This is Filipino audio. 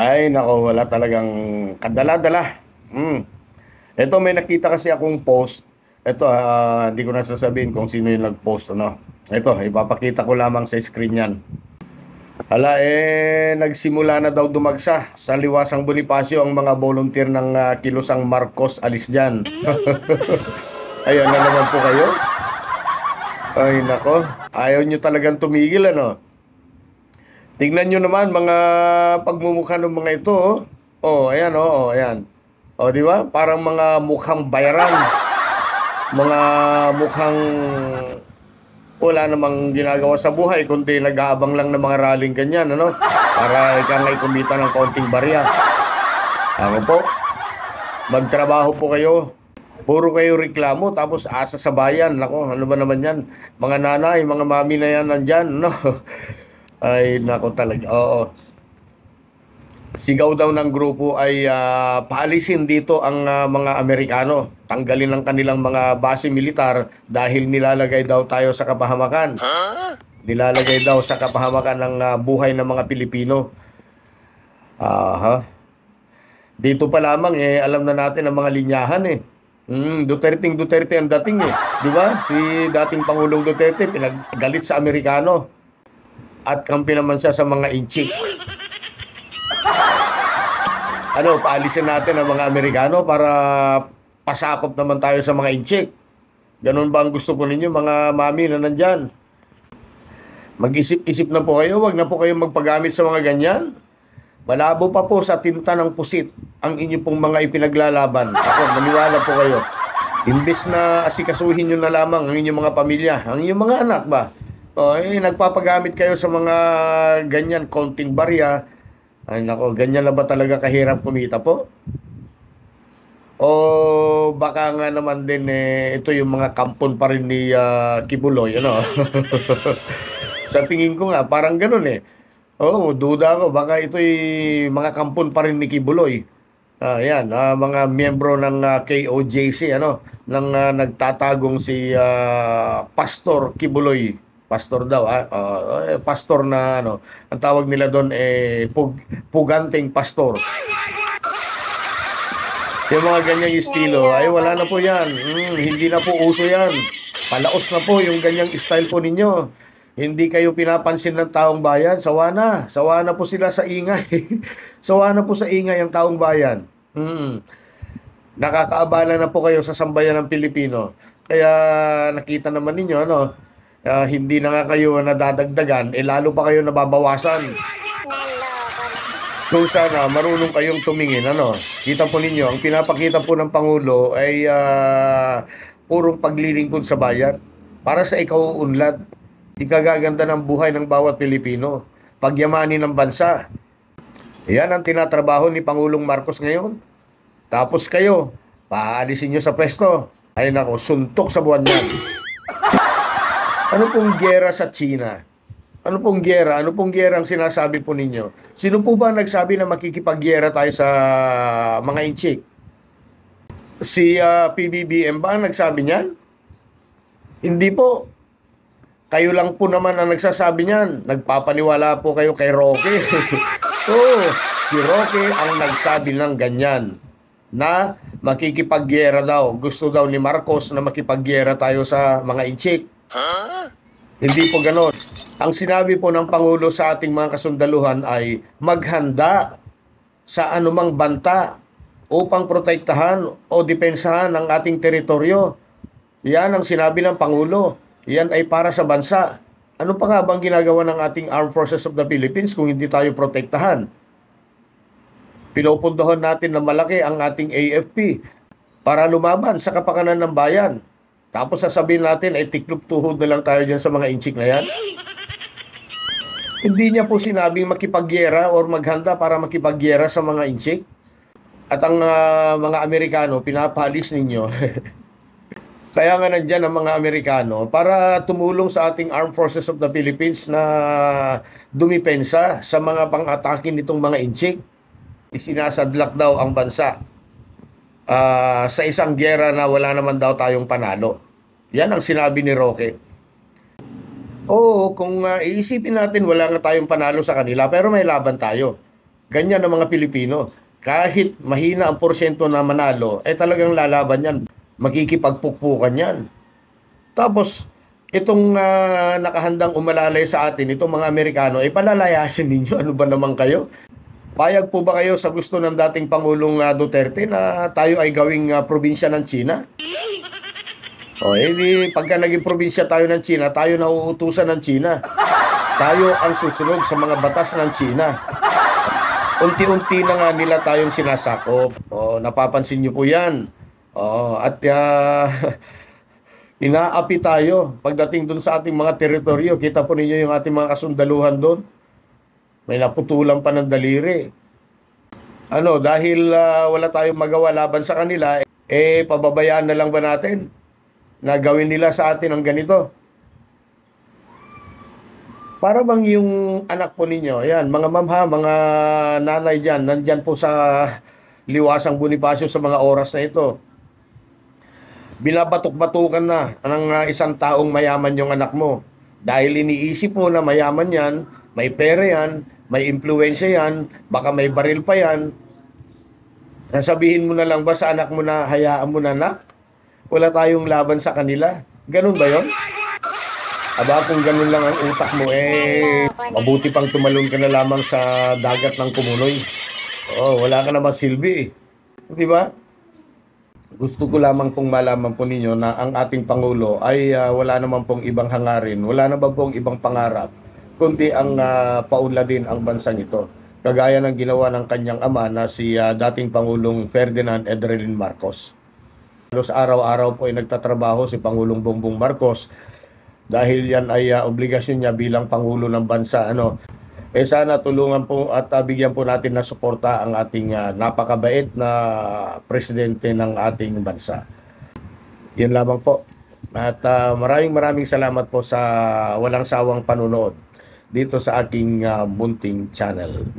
Ay, nako, wala talagang kadala-dala. Ito, may nakita kasi akong post. Ito, hindi ko na sasabihin kung sino yung nag-post, ano. Ito, ipapakita ko lamang sa screen yan. Hala, nagsimula na daw dumagsa sa Liwasang Bonifacio ang mga volunteer ng Kilusang Marcos alis dyan. Ayan na naman po kayo. Ay, nako, ayaw nyo talagang tumigil, ano. Tingnan nyo naman mga pagmumukha ng mga ito. Oh, ayan, ayan. Oh, di ba? Parang mga mukhang bayaran. Mga mukhang wala namang ginagawa sa buhay, kundi nag-aabang lang ng mga raling ganyan, ano? Para ika nga'y kumita ng kaunting barya. Ako po, magtrabaho po kayo. Puro kayo reklamo, tapos asa sa bayan. Nako, ano ba naman yan? Mga nanay, mga mami na yan nandyan, no? Ay, nako talaga. Oo. Sigaw daw ng grupo ay paalisin dito ang mga Amerikano. Tanggalin ang kanilang mga base militar dahil nilalagay daw tayo sa kapahamakan. Nilalagay daw sa kapahamakan ng buhay ng mga Pilipino. Aha. Dito pa lamang alam na natin ang mga linyahan Duterte ang dating Di ba? Si dating Pangulong Duterte pinagalit sa Amerikano. At kampi naman siya sa mga inchik. Ano, paalisin natin ang mga Amerikano para pasakop naman tayo sa mga inchik. Ganun ba ang gusto po ninyo, mga mami na nandyan? Mag-isip-isip na po kayo, wag na po kayong magpagamit sa mga ganyan. Malabo pa po sa tinta ng pusit ang inyo pong mga ipinaglalaban. Ako, maniwala po kayo. Imbes na asikasuhin nyo na lamang ang inyong mga pamilya, ang inyong mga anak ba? Nagpapagamit kayo sa mga ganyan, konting barya. Ay nako, ganyan na ba talaga kahirap kumita po? O baka nga naman din ito yung mga kampon pa rin ni Kibuloy, ano? Sa tingin ko nga, parang ganun Oo, duda ako, baka ito'y mga kampon pa rin ni Kibuloy. Yan, mga miyembro ng KOJC, ano, ng nagtatagong si Pastor Kibuloy. Pastor daw, pastor na ano, ang tawag nila doon puganteng pastor. Yung mga ganyang estilo, ay wala na po yan. Hindi na po uso yan. Palaos na po yung ganyang style po ninyo. Hindi kayo pinapansin ng taong bayan. Sawa na po sila sa ingay. Sawa na po sa ingay ang taong bayan. Nakakaabala na po kayo sa sambayan ng Pilipino. Kaya nakita naman ninyo, ano, hindi na nga kayo nadadagdagan, lalo pa kayo nababawasan. Kung sana marunong kayong tumingin, ano, kita po ninyo, ang pinapakita po ng Pangulo ay purong paglilingkod sa bayan para sa ikauunlad, ikagaganda ng buhay ng bawat Pilipino, pagyamanin ng bansa. Yan ang tinatrabaho ni Pangulong Marcos ngayon. Tapos kayo, paalisin nyo sa pwesto. Ay nako, suntok sa buwan yan. Ano pong giyera sa China? Ano pong giyera? Ano pong giyera ang sinasabi po ninyo? Sino po ba nagsabi na makikipaggiyera tayo sa mga inchik? Si PBBM ba ang nagsabi niyan? Hindi po. Kayo lang po naman ang nagsasabi niyan. Nagpapaniwala po kayo kay Roque. Si Roque ang nagsabi ng ganyan na makikipaggiyera daw. Gusto daw ni Marcos na makipaggiyera tayo sa mga inchik. Hindi po ganon. Ang sinabi po ng Pangulo sa ating mga kasundaluhan ay maghanda sa anumang banta upang protektahan o depensahan ang ating teritoryo. Yan ang sinabi ng Pangulo. Yan ay para sa bansa. Ano pa nga bang ginagawa ng ating Armed Forces of the Philippines kung hindi tayo protektahan? Pinupundahan natin na malaki ang ating AFP para lumaban sa kapakanan ng bayan. Tapos sasabihin natin, tiklop tuhod na lang tayo dyan sa mga inchik na yan. Hindi niya po sinabing makipagyera or maghanda para makipagyera sa mga inchik. At ang mga Amerikano, pinapalis ninyo. Kaya nga nandyan ang mga Amerikano para tumulong sa ating Armed Forces of the Philippines na dumipensa sa mga pang-atake nitong mga inchik. Isinasadlak daw ang bansa sa isang giyera na wala naman daw tayong panalo. Yan ang sinabi ni Roque. Oo, kung iisipin natin wala nga tayong panalo sa kanila pero may laban tayo. Ganyan ang mga Pilipino. Kahit mahina ang porsyento na manalo, talagang lalaban yan. Makikipagpukpukan yan. Tapos, itong nakahandang umalalay sa atin, itong mga Amerikano, palalayasin ninyo. Ano ba naman kayo? Payag po ba kayo sa gusto ng dating Pangulong Duterte na tayo ay gawing probinsya ng China? O, pagka naging probinsya tayo ng China, tayo nauutusan ng China. Tayo ang susunod sa mga batas ng China. Unti-unti na nga nila tayong sinasakop. O, napapansin nyo po yan. O, at inaapi tayo pagdating dun sa ating mga teritoryo. Kita po ninyo yung ating mga kasundaluhan doon. May naputulan pa ng daliri. Dahil wala tayong magawa laban sa kanila, pababayaan na lang ba natin na gawin nila sa atin ang ganito? Para bang yung anak po ninyo, ayan, mga mamha, mga nanay dyan, nandyan po sa Liwasang Bonifacio sa mga oras na ito. Binabatok-batukan na ng isang taong mayaman yung anak mo. Dahil iniisip mo na mayaman yan, may pera yan, may impluwensya yan, baka may baril pa yan. Nasabihin mo na lang ba sa anak mo na hayaan mo na, wala tayong laban sa kanila? Ganun ba yon? Aba, kung ganun lang ang utak mo, mabuti pang tumalon ka na lamang sa dagat ng Kumunoy. Wala ka na masilbi. Di ba? Gusto ko lamang pong malaman po ninyo na ang ating Pangulo ay wala naman pong ibang hangarin, wala naman pong ibang pangarap, kundi ang paunladin ang bansang ito. Kagaya ng ginawa ng kanyang ama na si dating Pangulong Ferdinand Edrelin Marcos. Halos araw-araw po ay nagtatrabaho si Pangulong Bongbong Marcos dahil yan ay obligasyon niya bilang Pangulo ng bansa. Sana tulungan po at bigyan po natin ng suporta ang ating napakabait na presidente ng ating bansa. Yan lamang po. At maraming salamat po sa walang sawang panunood dito sa aking munting channel.